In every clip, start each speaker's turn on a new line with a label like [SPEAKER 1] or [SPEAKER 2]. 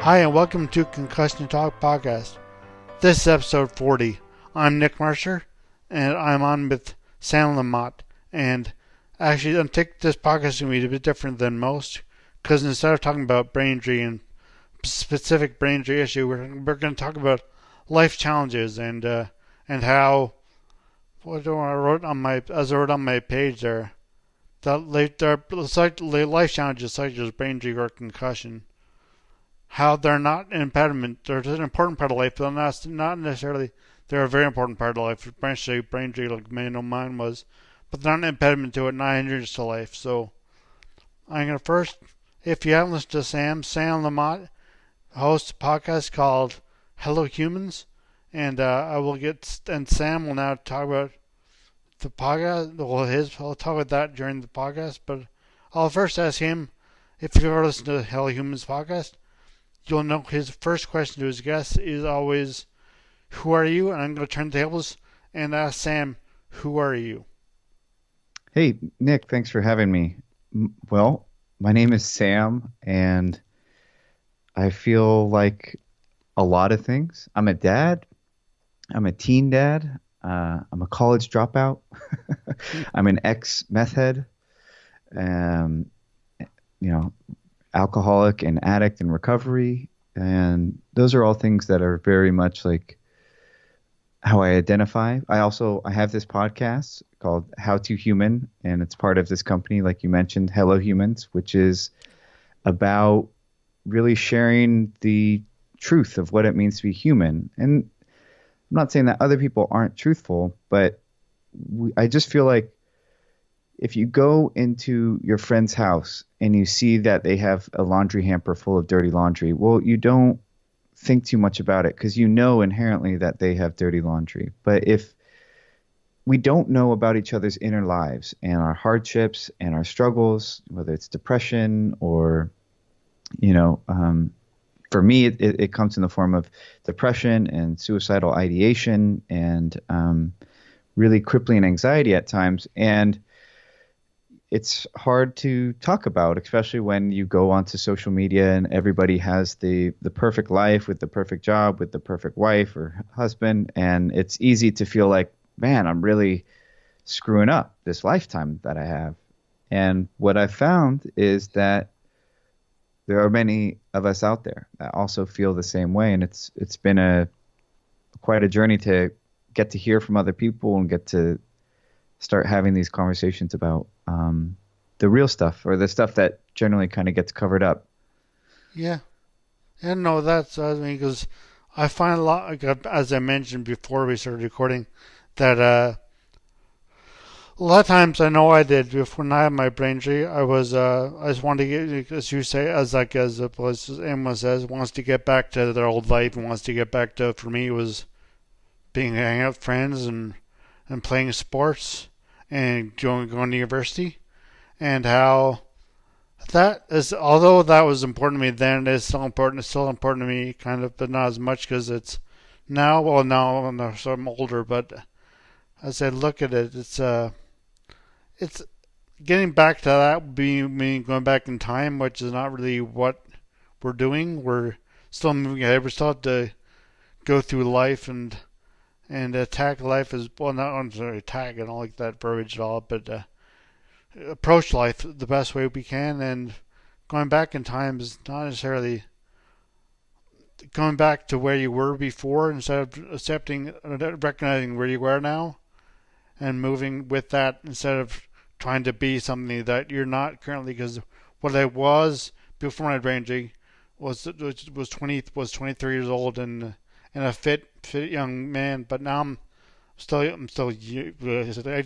[SPEAKER 1] Hi, and welcome to Concussion Talk Podcast. This is episode 40. I'm Nick Mercer, and I'm on with Sam Lamott. And actually, I think this podcast is going to be a bit different than most, because instead of talking about brain injury and specific brain injury issue, we're going to talk about life challenges and how, what I wrote on my page there, that life challenges such as brain injury or concussion, how they're not an impediment. They're an important part of life, but not necessarily. They're a very important part of life, especially brain injury, like mine was. But they're not an impediment to it, not an hindrance to life. So I'm going to first, if you haven't listened to Sam Lamott hosts a podcast called Hello Humans, and Sam will now talk about the podcast. I'll talk about that during the podcast, but I'll first ask him, if you've ever listened to the Hello Humans podcast, you'll know his first question to his guests is always, who are you? And I'm going to turn the tables and ask Sam, who are you?
[SPEAKER 2] Hey, Nick, thanks for having me. Well, my name is Sam, and I feel like a lot of things. I'm a dad. I'm a teen dad. I'm a college dropout. I'm an ex-meth head. Alcoholic and addict in recovery, and those are all things that are very much like how I identify. I have this podcast called How to Human, and it's part of this company, like you mentioned, Hello Humans, which is about really sharing the truth of what it means to be human. And I'm not saying that other people aren't truthful, but I just feel like if you go into your friend's house and you see that they have a laundry hamper full of dirty laundry, well, you don't think too much about it because you know inherently that they have dirty laundry. But if we don't know about each other's inner lives and our hardships and our struggles, whether it's depression or, for me, it comes in the form of depression and suicidal ideation and really crippling anxiety at times. And it's hard to talk about, especially when you go onto social media and everybody has the perfect life with the perfect job, with the perfect wife or husband. And it's easy to feel like, man, I'm really screwing up this lifetime that I have. And what I found is that there are many of us out there that also feel the same way. And it's been quite a journey to get to hear from other people and get to start having these conversations about the real stuff, or the stuff that generally kind of gets covered up.
[SPEAKER 1] Yeah. And no, that's, because I find a lot, as I mentioned before we started recording, that a lot of times I know I did, when I had my brain injury, I just wanted to get, as you say, as everyone says, wants to get back to their old life and wants to get back to, for me, it was hanging out with friends and playing sports and going to university, and how that is, although that was important to me then, it's still important to me, kind of, but not as much because it's now, so I'm older, but as I look at it, it's getting back to that, being going back in time, which is not really what we're doing. We're still moving ahead. We still have to go through life and attack life as well. Not necessarily attack, I don't like that verbiage at all, but approach life the best way we can. And going back in time is not necessarily going back to where you were before, instead of recognizing where you are now and moving with that, instead of trying to be something that you're not currently. Because what I was before my brain injury was 23 years old and a fit young man, but now I'm still I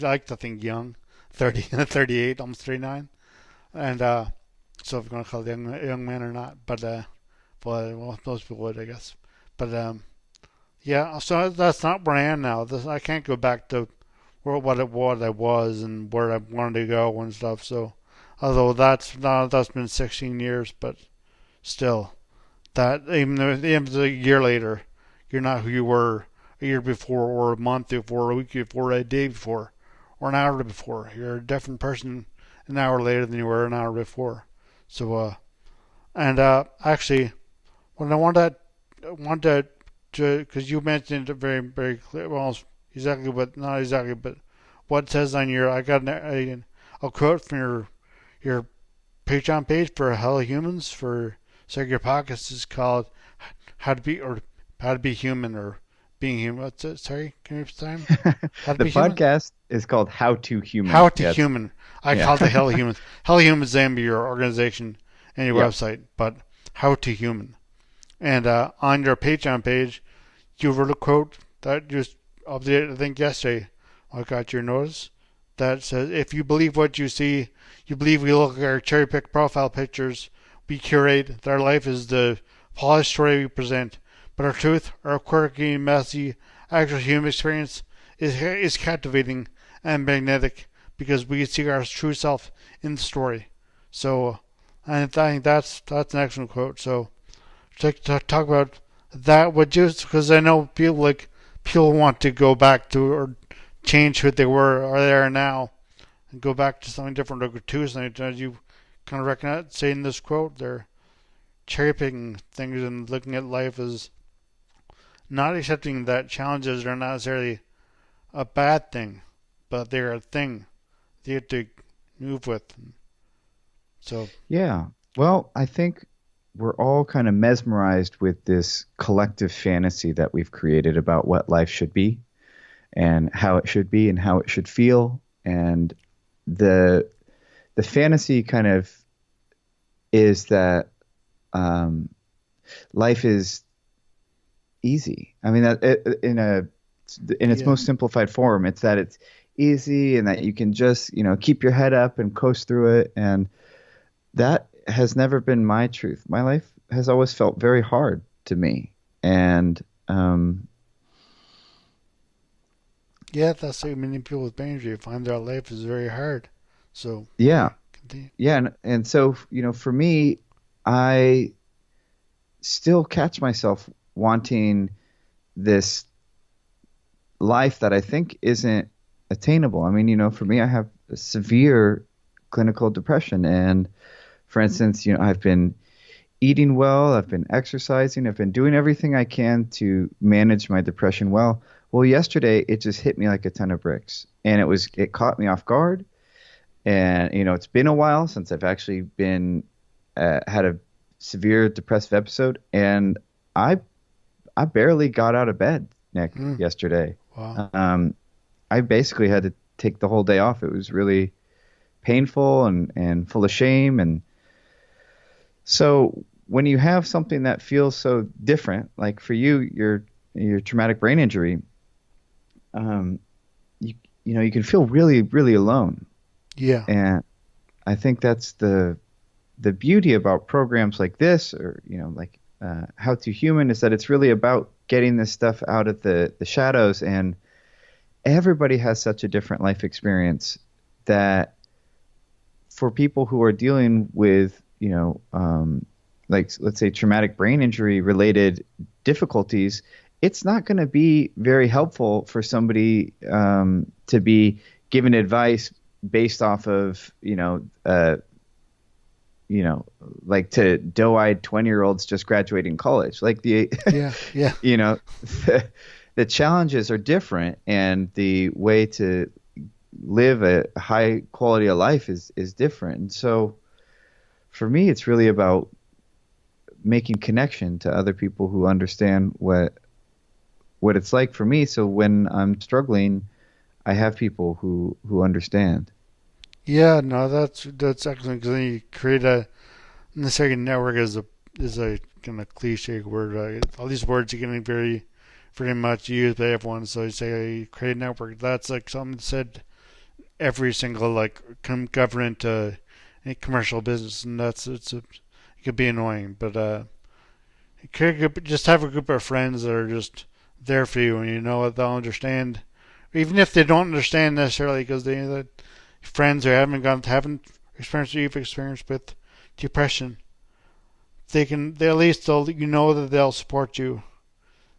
[SPEAKER 1] like to think young, 38, almost 39, and so if we're gonna call it young man or not, but well, most people would, I guess, but yeah, so that's not where I am now. I can't go back to what I was and where I wanted to go and stuff. So although that's been 16 years, but still, that even a year later, you're not who you were a year before, or a month before, or a week before, or a day before, or an hour before. You're a different person an hour later than you were an hour before. So, actually, When I want that because you mentioned it very very clear, well, exactly, but not exactly, but what it says on your, I got a quote from your Patreon page for Hello Humans for Sacred Your Pockets is called How to Be Human or Being Human. What's it? Sorry, can you repeat time? How to
[SPEAKER 2] The
[SPEAKER 1] Be Human?
[SPEAKER 2] podcast is called How to Human.
[SPEAKER 1] How to
[SPEAKER 2] Yes.
[SPEAKER 1] Human. I
[SPEAKER 2] Yeah.
[SPEAKER 1] call it the Hello Humans. Hello Humans is the name of your organization and your
[SPEAKER 2] Yeah.
[SPEAKER 1] website, but How to Human. And on your Patreon page, you wrote a quote that just updated, I think, yesterday. I got your notice that says, "If you believe what you see, you believe we look at our cherry-picked profile pictures, we curate, that our life is the polished story we present, but our truth, our quirky, messy, actual human experience is captivating and magnetic because we see our true self in the story." So, I think that's an excellent quote. So, to talk about that, would just because I know people want to go back to or change who they were or they are now and go back to something different or to something. As you kind of recognize, saying this quote, they're cherry picking things and looking at life as not accepting that challenges are not necessarily a bad thing, but they're a thing that you have to move with. So,
[SPEAKER 2] Yeah. Well, I think we're all kind of mesmerized with this collective fantasy that we've created about what life should be and how it should be and how it should feel. And the fantasy kind of is that life is easy. I mean, in its
[SPEAKER 1] yeah,
[SPEAKER 2] most simplified form, it's that it's easy and that you can just keep your head up and coast through it. And that has never been my truth. My life has always felt very hard to me, and
[SPEAKER 1] yeah, that's like many people with brain injury find their life is very hard. So,
[SPEAKER 2] yeah,
[SPEAKER 1] yeah, continue.
[SPEAKER 2] yeah, and so for me, I still catch myself wanting this life that I think isn't attainable. I mean, for me, I have a severe clinical depression, and for instance, I've been eating well, I've been exercising, I've been doing everything I can to manage my depression well. Well, yesterday it just hit me like a ton of bricks, and it caught me off guard. And it's been a while since I've actually been had a severe depressive episode, and I barely got out of bed, Nick,
[SPEAKER 1] Mm,
[SPEAKER 2] yesterday.
[SPEAKER 1] wow.
[SPEAKER 2] I basically had to take the whole day off. It was really painful and full of shame. And so when you have something that feels so different, like for you, your traumatic brain injury, you can feel really, really alone.
[SPEAKER 1] Yeah,
[SPEAKER 2] And I think that's the beauty about programs like this, or like How to Human, is that it's really about getting this stuff out of the shadows. And everybody has such a different life experience that for people who are dealing with like let's say traumatic brain injury related difficulties, it's not going to be very helpful for somebody to be given advice based off of like to doe-eyed 20-year-olds just graduating college. Like
[SPEAKER 1] yeah, yeah,
[SPEAKER 2] the challenges are different, and the way to live a high quality of life is different. And so for me, it's really about making connection to other people who understand what it's like for me. So when I'm struggling, I have people who understand.
[SPEAKER 1] yeah. No, that's excellent because then you create a necessary network is a kind of cliche word. All these words are getting very much used by everyone. So you say you create a network. That's like something said every single like government, any commercial business, and it could be annoying, but you could just have a group of friends that are just there for you, and you know what they'll understand, even if they don't understand necessarily, because they friends who haven't experienced what you've experienced with depression, they at least that they'll support you,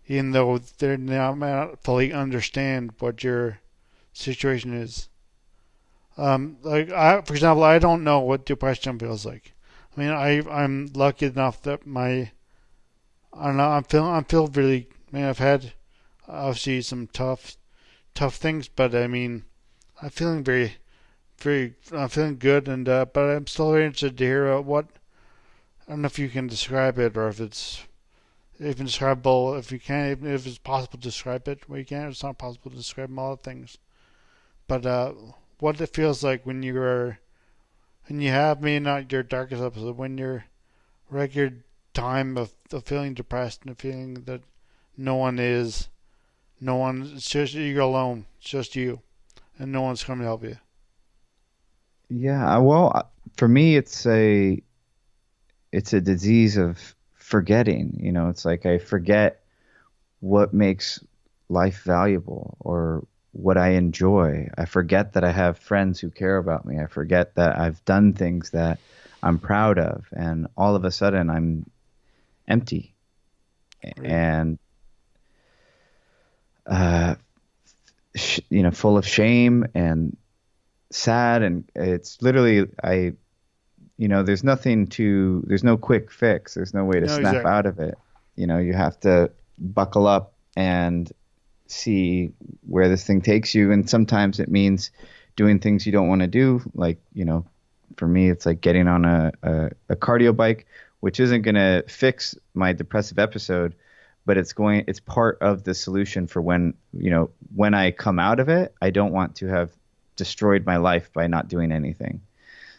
[SPEAKER 1] even though they may not fully understand what your situation is. For example, I don't know what depression feels like. I mean, I'm lucky enough that my I don't know. I'm feeling really. I mean, I've had obviously some tough things, but I mean, I'm feeling I'm feeling good, and but I'm still very interested to hear what. I don't know if you can describe it or if it's even describable. If you can, even if it's possible to describe it, well, you can. It's not possible to describe a lot of things, but what it feels like when you have maybe not your darkest episode, when you're regular time of feeling depressed and feeling that no one is, no one, it's just you're alone, it's just you, and no one's coming to help you.
[SPEAKER 2] Yeah, well, for me, it's a disease of forgetting. It's like I forget what makes life valuable or what I enjoy. I forget that I have friends who care about me. I forget that I've done things that I'm proud of, and all of a sudden I'm empty
[SPEAKER 1] Right.
[SPEAKER 2] and full of shame and sad. And it's literally there's no quick fix. There's no way to
[SPEAKER 1] No,
[SPEAKER 2] snap
[SPEAKER 1] exactly.
[SPEAKER 2] out of it. You have to buckle up and see where this thing takes you. And sometimes it means doing things you don't want to do. Like, for me, it's like getting on a cardio bike, which isn't going to fix my depressive episode, but it's part of the solution for when I come out of it. I don't want to have destroyed my life by not doing anything.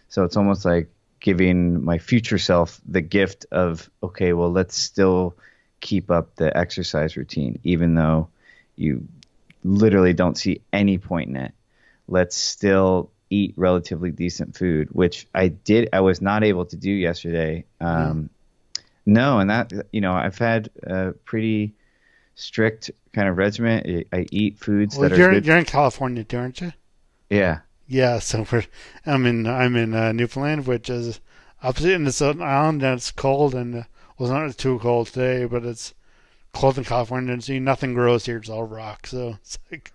[SPEAKER 2] So it's almost like giving my future self the gift of, okay, well, let's still keep up the exercise routine, even though you literally don't see any point in it. Let's still eat relatively decent food, which I was not able to do yesterday.
[SPEAKER 1] No.
[SPEAKER 2] No, and that, I've had a pretty strict kind of regimen. I eat foods
[SPEAKER 1] Well,
[SPEAKER 2] that are good.
[SPEAKER 1] you're in California, too, aren't you?
[SPEAKER 2] Yeah.
[SPEAKER 1] Yeah. So I'm in Newfoundland, which is opposite, and it's an island, and it's cold, and well, it's not too cold today, but it's cold in California, and see nothing grows here. It's all rock, so it's like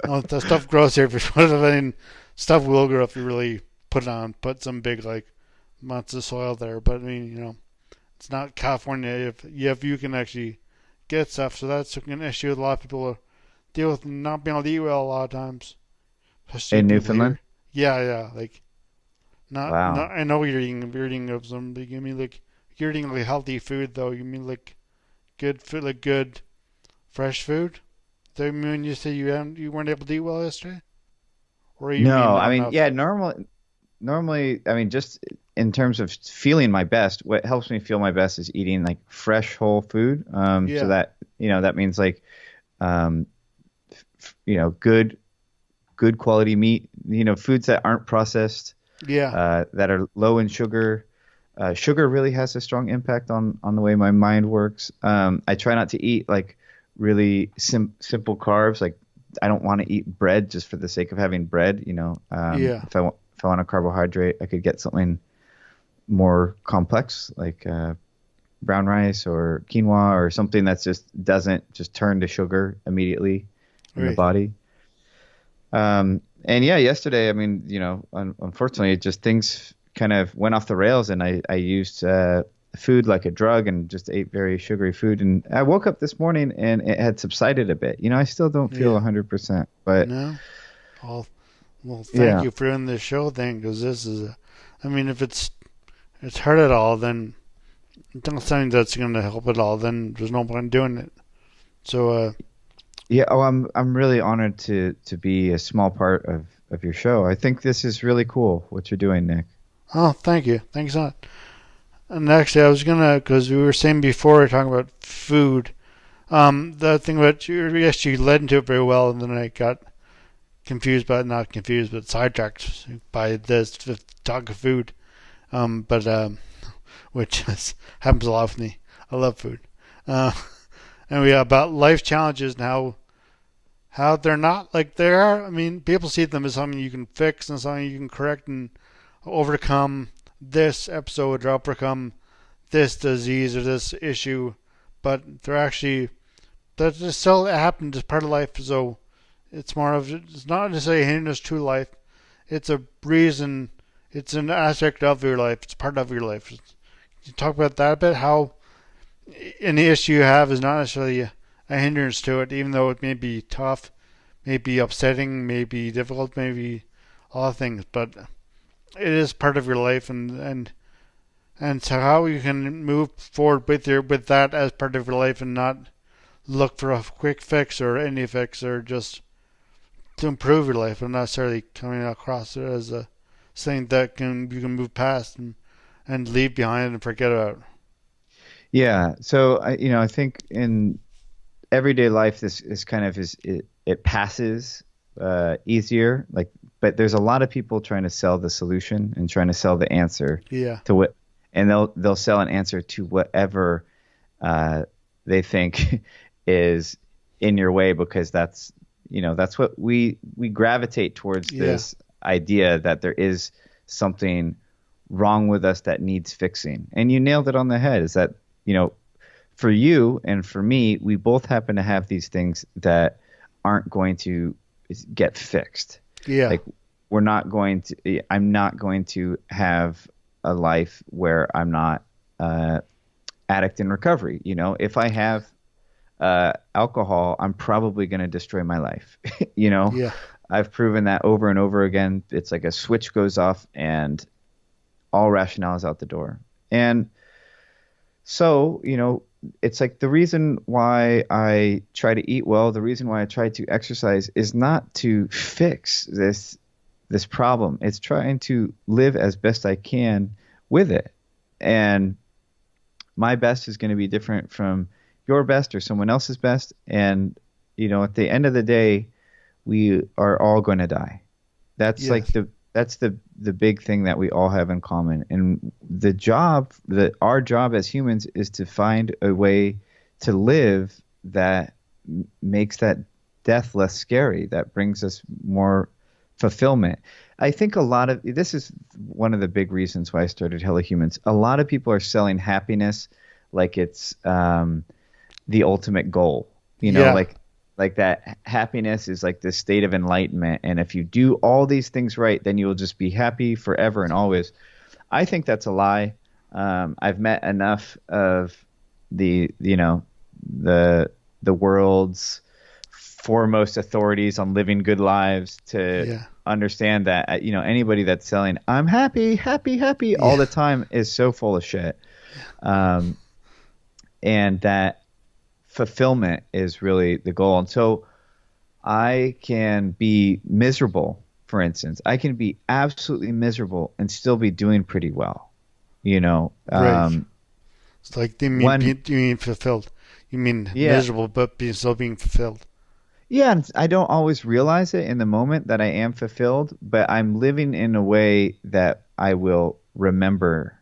[SPEAKER 1] no, the stuff grows here. If you put it, I mean, stuff will grow if you really put some big like amounts of soil there. But I mean, it's not California. If you can actually get stuff, so that's an issue that a lot of people deal with not being able to eat well a lot of times, especially
[SPEAKER 2] In
[SPEAKER 1] people
[SPEAKER 2] Newfoundland?
[SPEAKER 1] here. Yeah, yeah, like not.
[SPEAKER 2] Wow.
[SPEAKER 1] I know you're eating of some. Like, you mean like you're eating like healthy food though. You mean like good food, like good fresh food. Do you mean when you say you weren't able to eat well yesterday, or you mean
[SPEAKER 2] No,
[SPEAKER 1] not
[SPEAKER 2] I mean,
[SPEAKER 1] enough?
[SPEAKER 2] yeah, normally, I mean, just in terms of feeling my best, what helps me feel my best is eating like fresh whole food. So
[SPEAKER 1] Yeah,
[SPEAKER 2] that, that means like, um, good quality meat, foods that aren't processed,
[SPEAKER 1] yeah,
[SPEAKER 2] that are low in sugar. Sugar really has a strong impact on the way my mind works. I try not to eat like really simple carbs. Like I don't want to eat bread just for the sake of having bread.
[SPEAKER 1] yeah.
[SPEAKER 2] If I want a carbohydrate, I could get something more complex like brown rice or quinoa or something that's just doesn't just turn to sugar immediately in the
[SPEAKER 1] Right.
[SPEAKER 2] body. And yeah, yesterday, I mean, unfortunately, it just things kind of went off the rails, and I used food like a drug and just ate very sugary food. And I woke up this morning and it had subsided a bit. I still don't feel
[SPEAKER 1] Yeah.
[SPEAKER 2] 100%, but
[SPEAKER 1] No. Well, thank
[SPEAKER 2] yeah,
[SPEAKER 1] you for doing this show thing, because this is. I mean, if it's hurt at all, then it's not something that's going to help at all. Then there's no point in doing it. So,
[SPEAKER 2] yeah. Oh, I'm really honored to be a small part of your show. I think this is really cool what you're doing, Nick.
[SPEAKER 1] oh, thank you. Thanks a lot. And actually, I was gonna, because we were saying before, we were talking about food. The thing about yes, you led into it very well, and then I got confused, but not confused, but sidetracked by this talk of food. But which happens a lot with me. I love food. Uh, and we about life challenges and how they're not like they are. I mean, people see them as something you can fix and something you can correct and overcome this episode or overcome this disease or this issue, but they're actually that just still happened as part of life. So it's more of it's not necessarily a hindrance to life. It's a reason. It's an aspect of your life. It's part of your life. You talk about that a bit. How any issue you have is not necessarily a hindrance to it, even though it may be tough, may be upsetting, may be difficult, maybe all things, but it is part of your life, and so how you can move forward with that as part of your life and not look for a quick fix or any fix or just to improve your life and not necessarily coming across it as a thing that you can move past and leave behind and forget about.
[SPEAKER 2] Yeah. So I think in everyday life, this is kind of it passes easier. Like, but there's a lot of people trying to sell the solution and trying to sell the answer
[SPEAKER 1] Yeah.
[SPEAKER 2] to what, and they'll sell an answer to whatever they think is in your way, because that's what we gravitate towards, this idea that there is something wrong with us that needs fixing. And you nailed it on the head, is that, for you and for me, we both happen to have these things that aren't going to get fixed.
[SPEAKER 1] Yeah.
[SPEAKER 2] Like I'm not going to have a life where I'm not addict in recovery. If I have alcohol, I'm probably going to destroy my life.
[SPEAKER 1] Yeah.
[SPEAKER 2] I've proven that over and over again. It's like a switch goes off and all rationale is out the door. And so, it's like the reason why I try to eat well, the reason why I try to exercise is not to fix this problem. It's trying to live as best I can with it. And my best is going to be different from your best or someone else's best. And, at the end of the day, we are all going to die. That's the big thing that we all have in common. And our job as humans is to find a way to live that makes that death less scary, that brings us more fulfillment. I think this is one of the big reasons why I started Hello Humans. A lot of people are selling happiness like it's the ultimate goal, like that happiness is like this state of enlightenment. And if you do all these things right, then you will just be happy forever and always. I think that's a lie. I've met enough of the world's foremost authorities on living good lives to understand that, anybody that's selling, I'm happy all the time is so full of shit. And that fulfillment is really the goal. And so I can be miserable, for instance. I can be absolutely miserable and still be doing pretty well.
[SPEAKER 1] Right. It's like you mean fulfilled. You mean miserable, but still being fulfilled.
[SPEAKER 2] Yeah, and I don't always realize it in the moment that I am fulfilled, but I'm living in a way that I will remember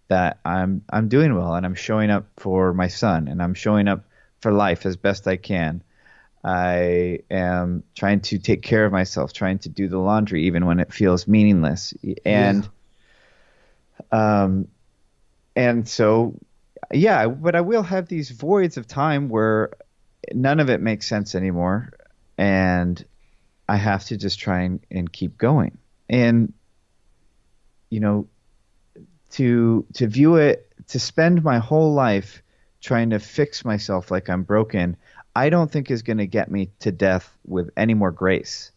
[SPEAKER 2] that I'm doing well, and I'm showing up for my son, and I'm showing up for life as best I can. I am trying to take care of myself, trying to do the laundry even when it feels meaningless. And so but I will have these voids of time where none of it makes sense anymore, and I have to just try and keep going. And to view it, to spend my whole life trying to fix myself like I'm broken, I don't think is going to get me to death with any more grace.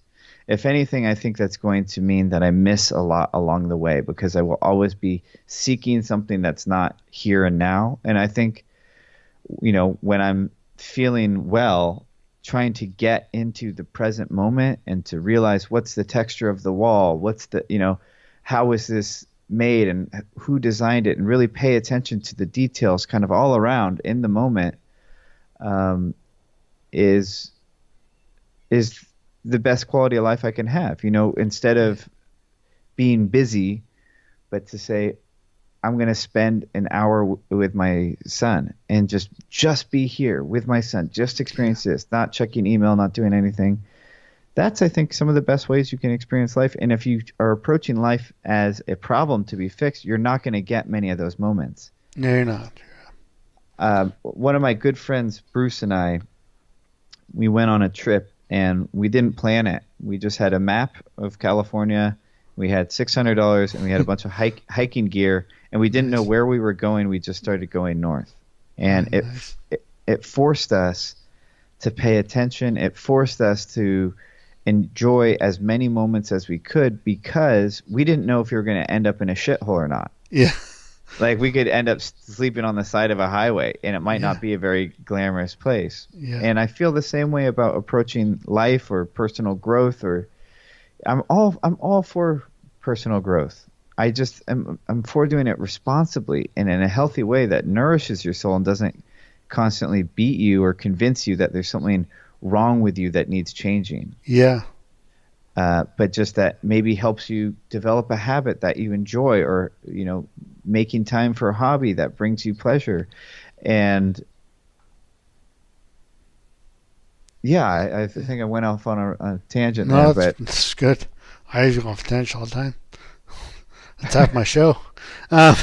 [SPEAKER 2] If anything, I think that's going to mean that I miss a lot along the way, because I will always be seeking something that's not here and now. And I think, when I'm feeling well, trying to get into the present moment and to realize what's the texture of the wall, what's the, how is this made and who designed it, and really pay attention to the details kind of all around in the moment, is the best quality of life I can have. Instead of being busy, but to say, I'm going to spend an hour with my son and just be here with my son, just experience this, not checking email, not doing anything. That's, I think, some of the best ways you can experience life. And if you are approaching life as a problem to be fixed, you're not going to get many of those moments.
[SPEAKER 1] No, you're not.
[SPEAKER 2] One of my good friends, Bruce, and I, we went on a trip, and we didn't plan it. We just had a map of California. We had $600, and we had a bunch of hiking gear, and we didn't know where we were going. We just started going north. And
[SPEAKER 1] Nice.
[SPEAKER 2] it forced us to pay attention. It forced us to enjoy as many moments as we could because we didn't know if we were going to end up in a shithole or not.
[SPEAKER 1] Yeah.
[SPEAKER 2] Like we could end up sleeping on the side of a highway and it might
[SPEAKER 1] Yeah.
[SPEAKER 2] not be a very glamorous place.
[SPEAKER 1] Yeah.
[SPEAKER 2] And I feel the same way about approaching life or personal growth, or I'm all for personal growth. I'm for doing it responsibly and in a healthy way that nourishes your soul and doesn't constantly beat you or convince you that there's something wrong with you that needs changing.
[SPEAKER 1] Yeah.
[SPEAKER 2] But just that maybe helps you develop a habit that you enjoy, or making time for a hobby that brings you pleasure. And yeah, I think I went off on a tangent
[SPEAKER 1] No,
[SPEAKER 2] there, but
[SPEAKER 1] it's good. I usually go off tangent all the time. That's half my show. Um,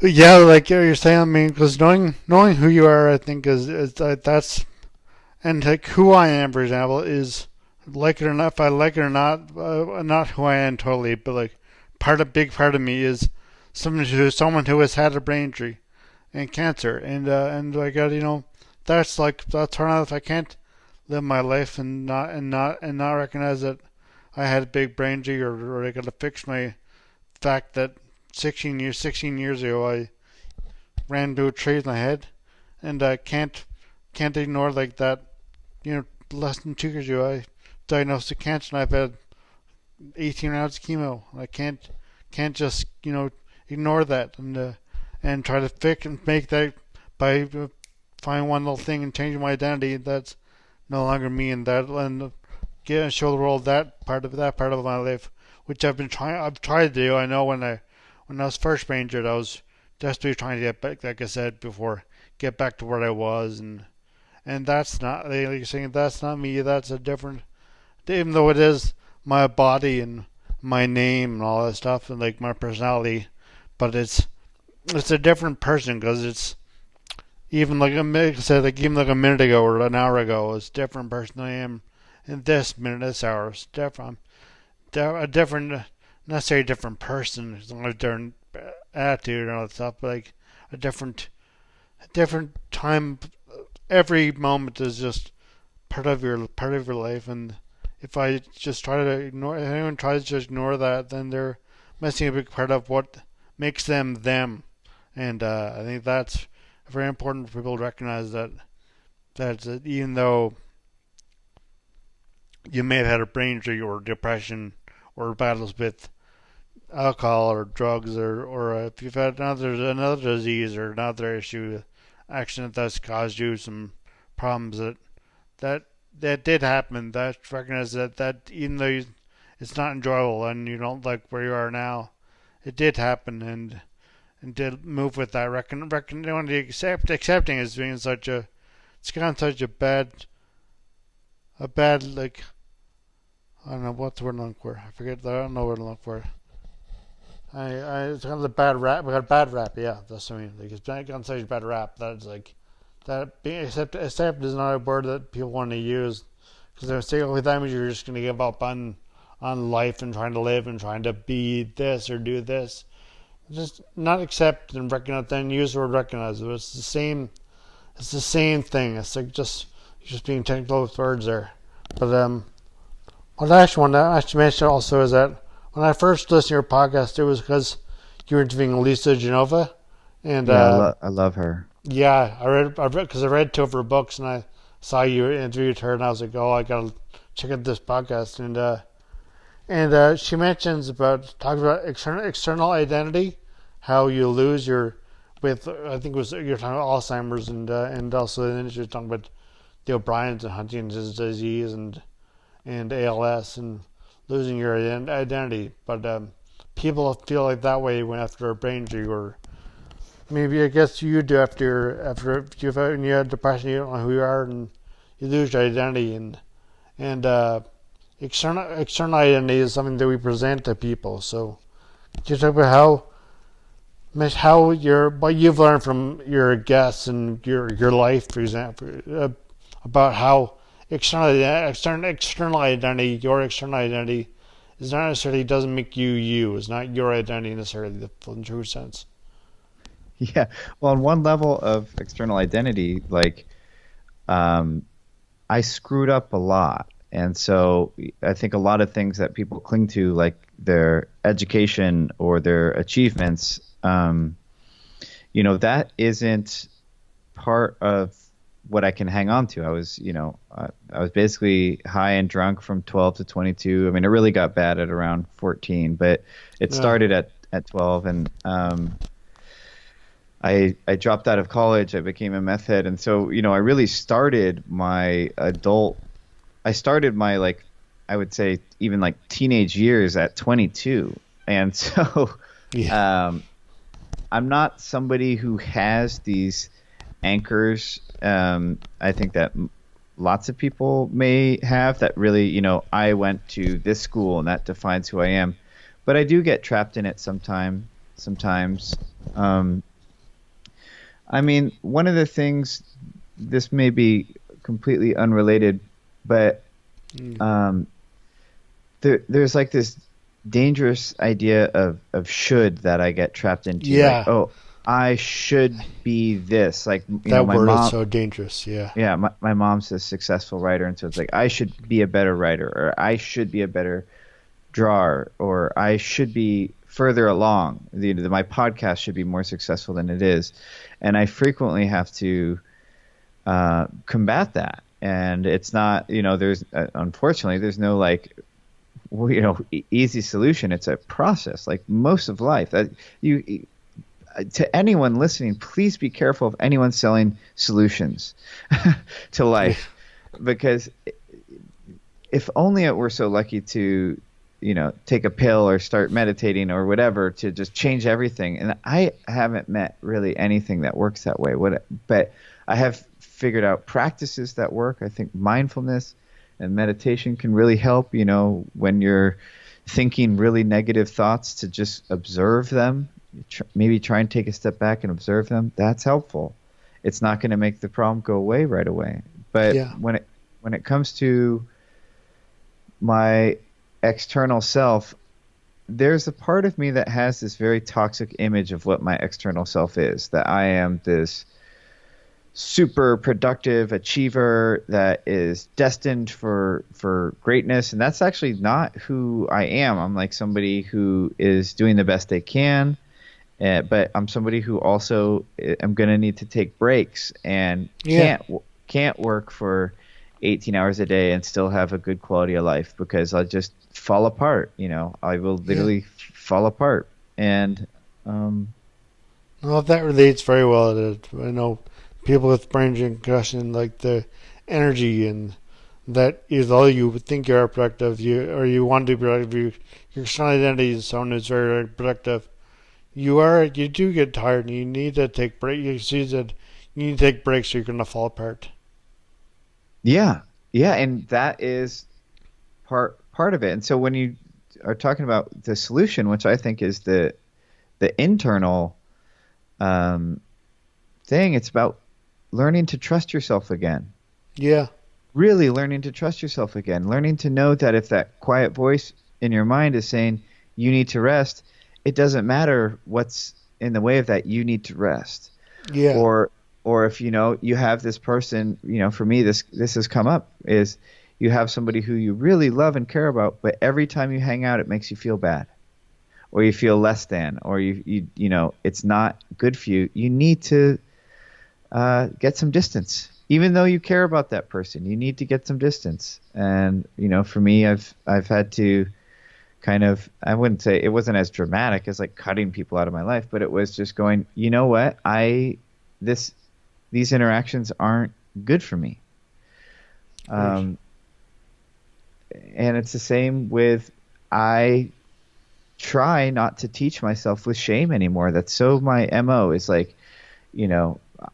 [SPEAKER 1] yeah, like you're saying, I mean, because knowing who you are, I think is that's, and like who I am, for example, is, like it or not, if I like it or not who I am totally, but like big part of me is someone who has had a brain injury and cancer, and like that's turn out if I can't live my life and not recognize that I had a big brain injury, or I got to fix my fact that 16 years ago I ran into a tree with my head, and I can't ignore like that. Less than 2 years ago I diagnosed with cancer and I've had 18 rounds of chemo. I can't just ignore that and try to fix and make that by finding one little thing and changing my identity that's no longer me, and show the world that part of my life, which I've tried to do. I know when I was first brain injured, I was desperately trying to get back, like I said before, get back to where I was, and that's not, like you're saying, that's not me. That's a different, even though it is my body and my name and all that stuff and like my personality, but it's a different person, because it's even like I said, like even like a minute ago or an hour ago, it's a different person I am in this minute, this hour. It's different. A different, necessarily different person. It's not a different attitude and all that stuff, but like a different time. Every moment is just part of your life, and if I just try to ignore, if anyone tries to just ignore that, then they're missing a big part of what makes them them. And I think that's very important for people to recognize that even though you may have had a brain injury or depression or battles with alcohol or drugs, or if you've had another disease or another issue, accident that's caused you some problems, that did happen. That recognize that even though it's not enjoyable and you don't like where you are now, it did happen, and did move with that. Accepting is being it's gone such a bad like, I don't know what's the word I'm looking for. I forget. I don't know what I'm looking for. It's kind of the bad rap. We got a bad rap. Yeah, that's what I mean. Like it's gotten such a bad rap that it's like that. Being accept is not a word that people want to use, because they're saying, "Oh, that means you're just going to give up on life and trying to live and trying to be this or do this." Just not accept and recognize. Then use the word recognize. It's the same. It's the same thing. It's like just being technical with words there. But what I actually want to mention also is that when I first listened to your podcast, it was because you were interviewing Lisa Genova, and
[SPEAKER 2] yeah, I love her.
[SPEAKER 1] Yeah, I read two of her books, and I saw you interviewed her, and I was like, oh, I gotta check out this podcast, and she mentions talks about external identity, how you lose your, with I think it was you're talking about Alzheimer's, and also then she was talking about the O'Brien's and Huntington's disease and ALS and losing your identity. But people feel like that way when after a brain injury, or maybe I guess you do after when you have depression, you don't know who you are and you lose your identity, and external identity is something that we present to people. So can you talk about how what you've learned from your guests and your life, for example, about how external identity, your external identity, is not necessarily, doesn't make you. It's not your identity necessarily, in the true sense.
[SPEAKER 2] Yeah. Well, on one level of external identity, like, I screwed up a lot. And so I think a lot of things that people cling to, like their education or their achievements, that isn't part of what I can hang on to. I was, I was basically high and drunk from 12 to 22. I mean, it really got bad at around 14, but it started at 12. And I dropped out of college. I became a meth head. And so, I really started my like, I would say even like teenage years at 22. And so I'm not somebody who has these anchors. I think that lots of people may have that really, I went to this school and that defines who I am. But I do get trapped in it sometimes. I mean, one of the things, this may be completely unrelated, but there's like this dangerous idea of should that I get trapped into.
[SPEAKER 1] Yeah.
[SPEAKER 2] Like, oh, I should be this. Like,
[SPEAKER 1] that
[SPEAKER 2] my
[SPEAKER 1] word
[SPEAKER 2] mom,
[SPEAKER 1] is so dangerous. Yeah.
[SPEAKER 2] Yeah, my mom's a successful writer, and so it's like I should be a better writer, or I should be a better drawer, or I should be further along. My podcast should be more successful than it is, and I frequently have to combat that. And it's not, there's unfortunately there's no like, easy solution. It's a process, like most of life. That to anyone listening, please be careful of anyone selling solutions to life, because if only it were so lucky to, take a pill or start meditating or whatever to just change everything. And I haven't met really anything that works that way. But I have figured out practices that work. I think mindfulness and meditation can really help, when you're thinking really negative thoughts, to just observe them, maybe try and take a step back and observe them. That's helpful. It's not going to make the problem go away right away. But when it comes to my external self, there's a part of me that has this very toxic image of what my external self is, that I am this super productive achiever that is destined for greatness. And that's actually not who I am. I'm like somebody who is doing the best they can, but I'm somebody who also am going to need to take breaks and can't work for 18 hours a day and still have a good quality of life, because I'll just fall apart. I will literally fall apart. And
[SPEAKER 1] well, that relates very well to it. I know people with brain concussion, like the energy, and that is all you would think you are productive, you want to be productive. Your external identity is someone who's very, very productive. You do get tired, and you need to take breaks. You see that you need to take breaks, or you're going to fall apart.
[SPEAKER 2] Yeah, and that is part of it. And so when you are talking about the solution, which I think is the internal thing, it's about learning to trust yourself again.
[SPEAKER 1] Yeah.
[SPEAKER 2] Really learning to trust yourself again. Learning to know that if that quiet voice in your mind is saying you need to rest, it doesn't matter what's in the way of that. You need to rest.
[SPEAKER 1] Yeah.
[SPEAKER 2] Or if you have this person, for me this has come up, is you have somebody who you really love and care about, but every time you hang out it makes you feel bad, or you feel less than, or you it's not good for you. You need to get some distance. Even though you care about that person, you need to get some distance. And for me, I've had to kind of, I wouldn't say it wasn't as dramatic as like cutting people out of my life, but it was just going, you know what, these interactions aren't good for me. And it's the same with, I try not to teach myself with shame anymore. That's so my MO is like,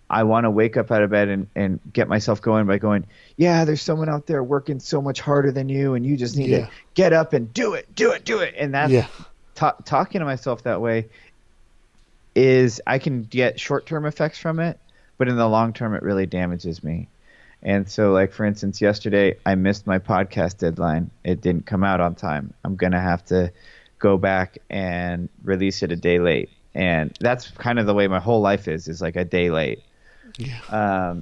[SPEAKER 2] I want to wake up out of bed and get myself going by going, yeah, there's someone out there working so much harder than you, and you just need to get up and do it. And that's talking to myself that way is, I can get short-term effects from it, but in the long term, it really damages me. And so, like, for instance, yesterday, I missed my podcast deadline. It didn't come out on time. I'm going to have to go back and release it a day late. And that's kind of the way my whole life is like a day late.
[SPEAKER 1] Yeah.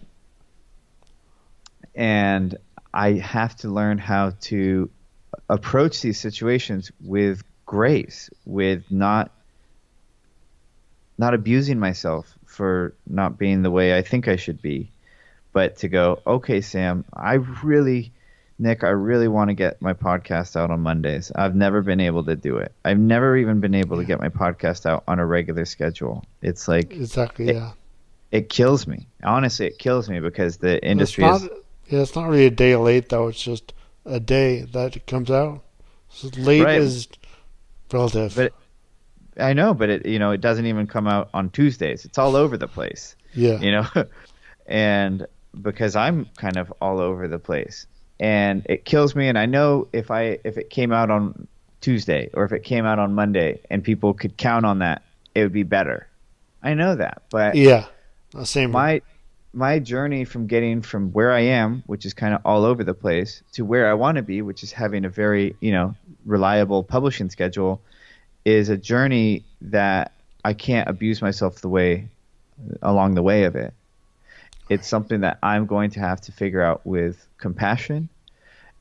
[SPEAKER 2] And I have to learn how to approach these situations with grace, with not abusing myself for not being the way I think I should be, but to go, okay, Sam, Nick, I really want to get my podcast out on Mondays. I've never been able to do it. I've never even been able to get my podcast out on a regular schedule. It's like
[SPEAKER 1] exactly, yeah.
[SPEAKER 2] It kills me. Honestly, it kills me because the industry
[SPEAKER 1] it's not really a day late though. It's just a day that it comes out. So late
[SPEAKER 2] right.
[SPEAKER 1] is relative.
[SPEAKER 2] But I know, but it doesn't even come out on Tuesdays. It's all over the place.
[SPEAKER 1] Yeah.
[SPEAKER 2] And because I'm kind of all over the place, and it kills me. And I know if it came out on Tuesday or if it came out on Monday and people could count on that, it would be better. I know that, but
[SPEAKER 1] yeah, same.
[SPEAKER 2] My journey from getting from where I am, which is kind of all over the place, to where I want to be, which is having a very reliable publishing schedule, is a journey that I can't abuse myself along the way of it. It's something that I'm going to have to figure out with compassion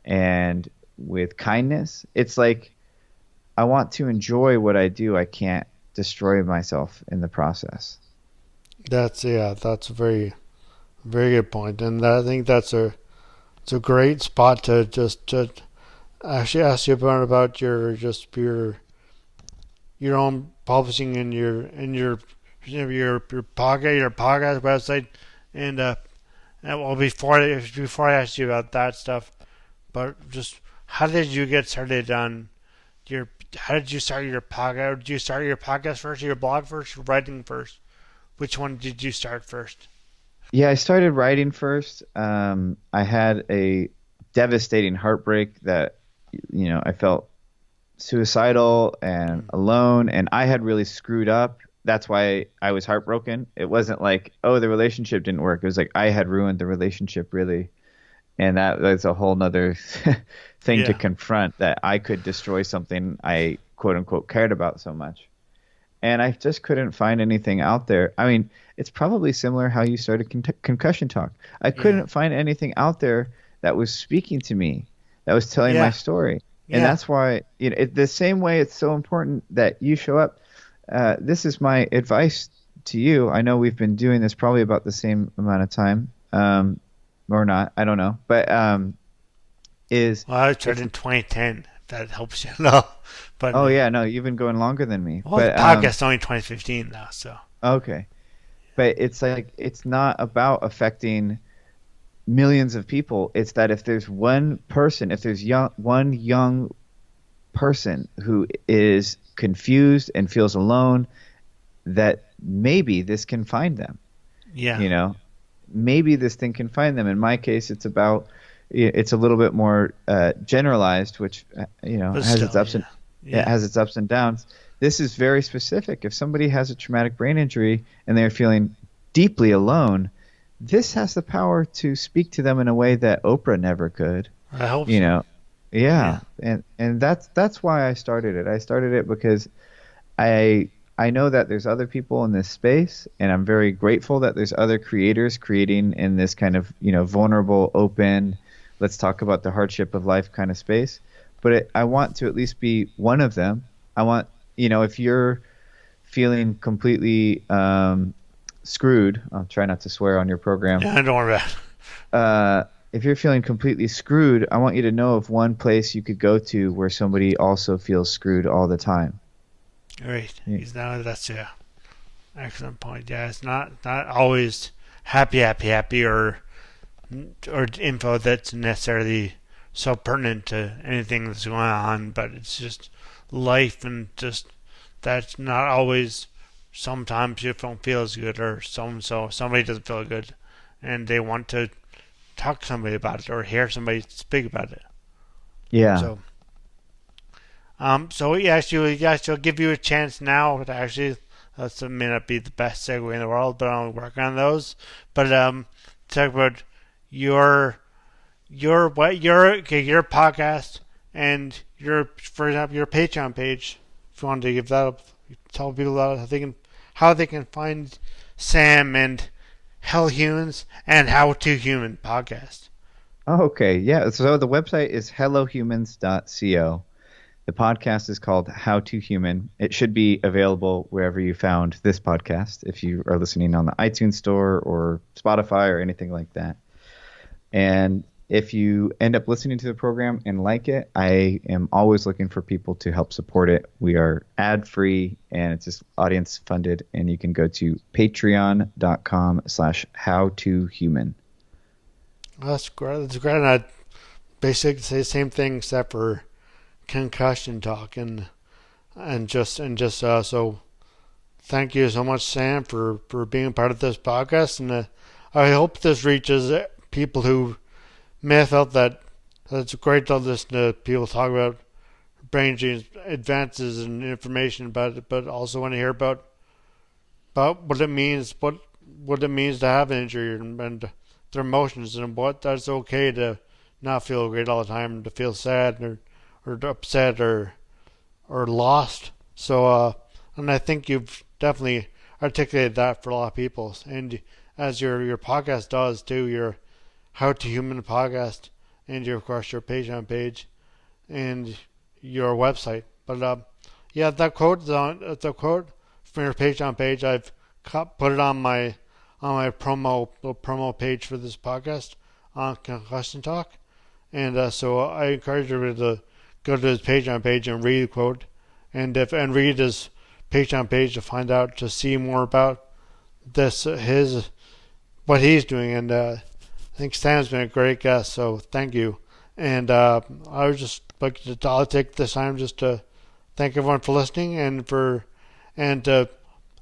[SPEAKER 2] and with kindness. It's like I want to enjoy what I do. I can't destroy myself in the process.
[SPEAKER 1] That's a very, very good point. And I think it's a great spot to actually ask you about your own publishing and your podcast website. And well, before I ask you about that stuff, but just how did you get started on how did you start your podcast? Did you start your podcast first, or your blog first, or writing first? Which one did you start first?
[SPEAKER 2] Yeah, I started writing first. I had a devastating heartbreak that I felt suicidal and alone, and I had really screwed up. That's why I was heartbroken. It wasn't like, oh, the relationship didn't work. It was like I had ruined the relationship, really. And that's a whole nother thing to confront, that I could destroy something I, quote unquote, cared about so much. And I just couldn't find anything out there. I mean, it's probably similar how you started Concussion Talk. I couldn't find anything out there that was speaking to me, that was telling my story. And that's why, the same way it's so important that you show up. This is my advice to you. I know we've been doing this probably about the same amount of time, or not. I don't know. But
[SPEAKER 1] well, I started in 2010. If that helps you. No. But
[SPEAKER 2] no, you've been going longer than me.
[SPEAKER 1] Well, the podcast's only 2015 now, so.
[SPEAKER 2] Okay. But it's like, it's not about affecting millions of people. It's that if there's one person, if there's one young person who is confused and feels alone, that maybe this can find them.
[SPEAKER 1] Yeah.
[SPEAKER 2] Maybe this thing can find them. In my case, it's a little bit more generalized, which has its ups and downs. This is very specific. If somebody has a traumatic brain injury and they're feeling deeply alone, this has the power to speak to them in a way that Oprah never could.
[SPEAKER 1] I hope so.
[SPEAKER 2] Yeah. And that's why I started it. I started it because I know that there's other people in this space, and I'm very grateful that there's other creators creating in this kind of, vulnerable, open, let's talk about the hardship of life kind of space. But I want to at least be one of them. I want, if you're feeling completely screwed, I'll try not to swear on your program.
[SPEAKER 1] Yeah, don't worry about it.
[SPEAKER 2] If you're feeling completely screwed, I want you to know of one place you could go to where somebody also feels screwed all the time.
[SPEAKER 1] Right. That's excellent point. Yeah, it's not always happy or info that's necessarily so pertinent to anything that's going on, but it's just life, and just that's not always. Sometimes you don't feel as good, or somebody doesn't feel good, and they want to talk to somebody about it or hear somebody speak about it.
[SPEAKER 2] Yeah.
[SPEAKER 1] So she'll give you a chance now to actually. That may not be the best segue in the world, but I'll work on those. But talk about your podcast and for example, your Patreon page. If you wanted to give that up, tell people about how they can find Sam and Hell Humans and How to Human podcast.
[SPEAKER 2] Oh, okay. Yeah. So the website is hellohumans.co. The podcast is called How to Human. It should be available wherever you found this podcast, if you are listening on the iTunes Store or Spotify or anything like that. And if you end up listening to the program and like it, I am always looking for people to help support it. We are ad-free and it's just audience funded. And you can go to patreon.com/howtohuman.
[SPEAKER 1] That's great. That's great. And I'd basically say the same thing except for Concussion Talk and just so thank you so much, Sam, for being part of this podcast, and I hope this reaches people who may have felt that it's great to listen to people talk about brain advances and information about it, but also want to hear about what it means, what it means to have an injury and their emotions, and what that's okay to not feel great all the time, to feel sad or upset or lost. So and I think you've definitely articulated that for a lot of people, and as your podcast does too, your How to Human podcast, and of course your Patreon page and your website. But yeah, that quote is on the quote from your Patreon page. I've put it on my promo page for this podcast on Concussion Talk, and so I encourage you to go to his Patreon page and read the quote, and read his Patreon page to see more about what he's doing. And I think Sam's been a great guest, so thank you. And I would just like I'll take this time just to thank everyone for listening and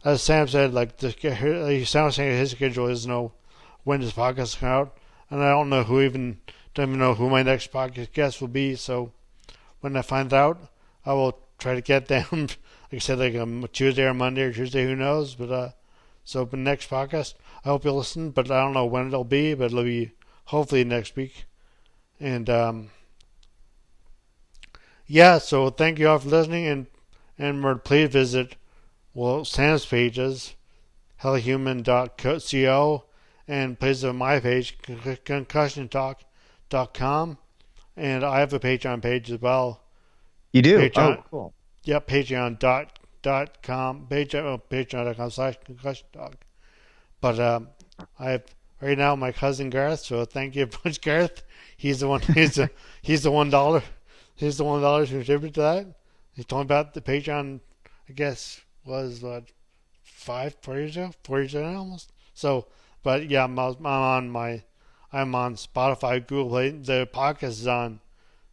[SPEAKER 1] as Sam said, Sam was saying his schedule is when his podcast come out, and I don't even know who my next podcast guest will be. So when I find out, I will try to get them. Like I said, like Tuesday or Monday or Tuesday, who knows? But so the next podcast, I hope you'll listen. But I don't know when it'll be, but it'll be hopefully next week. And yeah, so thank you all for listening, and please visit Sam's pages, hellhuman.co, and please visit my page, concussiontalk.com, and I have a Patreon page as well.
[SPEAKER 2] You do? Oh, cool.
[SPEAKER 1] Yep, patreon.com, patreon.com/concussion talk. But I have right now my cousin Gareth, so thank you very much, Gareth. He's the one. He's the $1. He's the $1 who contributed to that. He told me about the Patreon. I guess was what 4 years ago now almost. So, but yeah, I'm on Spotify, Google Play. The podcast is on.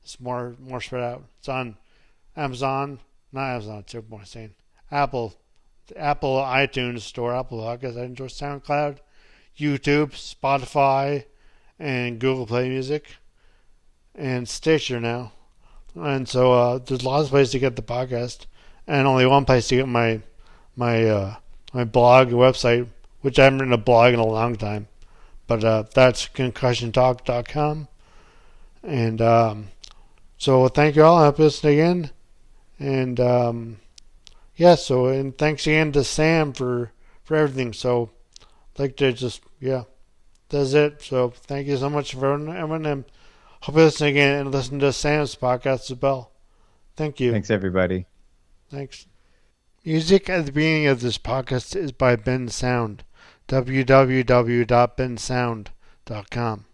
[SPEAKER 1] It's more spread out. It's on Amazon, not Amazon. It's more saying Apple iTunes Store, Apple Podcasts, enjoy SoundCloud, YouTube, Spotify, and Google Play Music, and Stitcher now. And so there's lots of places to get the podcast, and only one place to get my blog website, which I haven't written a blog in a long time. But that's concussiontalk.com. And so thank you all. I hope you listen again. And yeah, so and thanks again to Sam for everything. So I'd like to that's it. So thank you so much for everyone, and hope you listen again and listen to Sam's podcast as well. Thank you.
[SPEAKER 2] Thanks, everybody.
[SPEAKER 1] Thanks. Music at the beginning of this podcast is by Ben Sound. www.bensound.com.